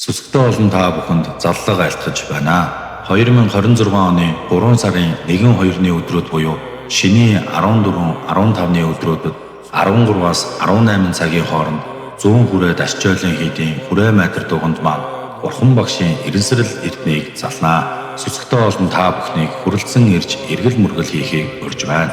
Сүсгтэй олон та бүхэнд заллага айлтгаж байна. 2026 оны 3 сарын 1-2-ны өдрүүд буюу шиний 14-15-ны өдрүүдэд 13-аас 18 цагийн хооронд зүүн хүрээд Ачаалын хийдийн хүрээ майтар дуганд маань Бурхан багшийн эренсрэл эрднийг залнаа. Сүсгтэй олон та бүхнийг хүрэлцэн ирж эргэл мөргөл хийхийг урьж байна.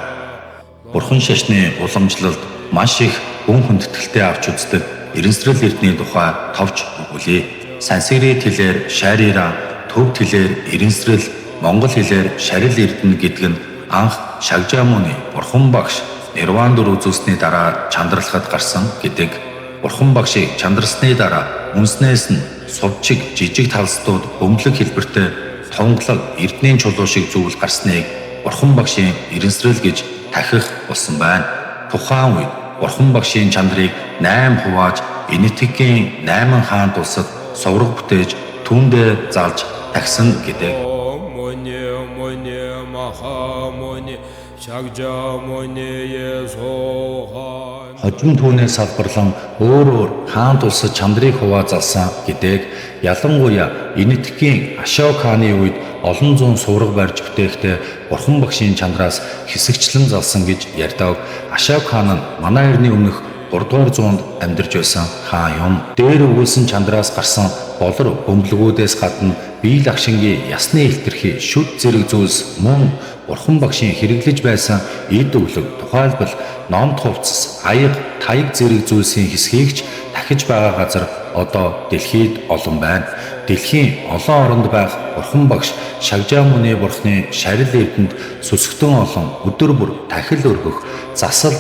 Бурхан шашны уламжлалд маш их гүн хүндэтгэлтэй авч үздэг эренсрэл эрдний тухай товч өгүүлье. Санскрит хэлээр шарира, төв хэлээр эренсрэл, монгол хэлээр шарил эрдэнэ гэдэг нь анх Шагжаамуны Бурхан багш Нирвандур үзүүлсний дараа чандралахад гарсан гэдэг. Бурхан багшийг чандралсны дараа үнснээс нь сувчиг жижиг талстууд бөмбөлөг хэлбэртэй тонглог эрдний чулуу шиг зүйл гарсныг Бурхан багшийн эренсрэл гэж тахих болсон байна. Тухайн үед Бурхан багшийн чандрыг 8 хувааж Энэтхэгийн 8 хаан тулсад соврог бүтээж түүндээ залж тагсан гэдэг. Хожим түүнээс салбарлан өөр хаан тулсад чандрыг хуваа залсан гэдэг. Ялангуяа Энэтхэгийн Ашок хааны үед олон зуун сувраг барьж бүтээхдээ Бурхан багшийн чандраас хэсэгчлэн залсан гэж ярьдаг. Ашок хаан нь манай эртний өмнөх 3-р зуунд амьдарч байсан хаан юм. Дээр өгүүлсэн чандраас гарсан болор бөмбөлгүүдээс гадна бие лагшингийн ясны илтерхий шүд зэрэг зүйлс мөн Бурхан багшийн хэрэглэж байсан эд өглөг тухайлбал номд хувцас, аяг, таяг зэрэг зүйлсийн хэсгийг ч дахиж байгаа газар одоо дэлхийд олон байна. Дэлхийн олон оронд байх Бурхан багш Шагжаамуны бурхны шарил эрдэнд сүсгтэн олон өдөр бүр тахил өргөх, засал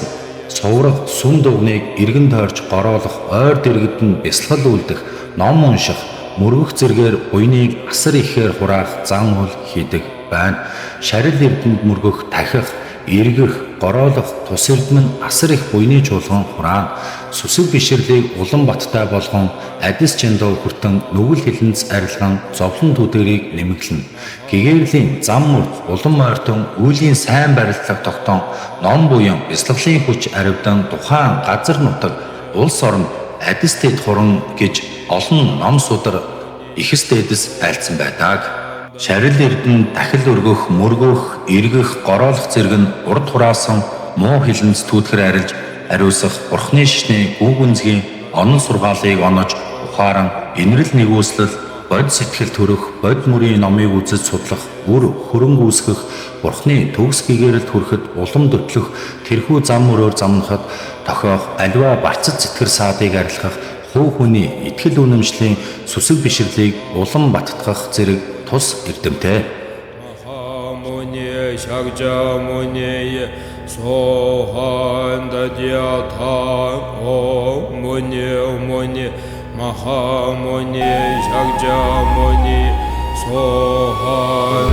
сувраг сүн дугныг эргэн тойрч гороолох, ойр дэргэд нь бясалгал үлдэх, ном унших, мөргөх зэргээр буйныг асар ихээр хураах зан үйл хийдэг байна. Шарил эрдэнд мөргөх, тахих, эргэх, гороолох тус эрдэм нь асар их буйны чуулган хураан. Сүсэг бишрлийг улан баттай болгон адис чандаа хүртэн нүгэл хилэнц арилган зовлон төдөрийг нэмэглэнэ. Гэгэрлийн зам мөрд улан морьтон үүлийн сайн барилдлага тогтоон ном буян бясалгалын хүч аривдан тухайн газар нутаг улс орнд адис дэд хуран гэж олон ном судар ихэс дэдэс айлцсан байдаг. Шарил эрдэнэ дахил өргөх, мөргөх, эргэх, гороолох зэрэг нь урд хураасан муу хилэнц түүтгэр арилж ариусах Бурхны шашны гүүгүнзгийн онон сургаалыг онож ухааран инрэл нэгүслэл бод сэтгэл төрөх, бод мөрийн номыг үзэж судлах, үр хөрөнгө үүсгэх, Бурхны төгс гэгэрэлд хүрэхэд улам дөтлөх, тэрхүү зам мөрөөр замнахад тохиох аливаа барцад сэтгэр саадыг арилгах, хуу хүний итгэл үнэмшлийн сүсэг бишрлийг улам баттгах зэрэг тус эрдэмтэй. Mahamuni Shagjamuni Sohan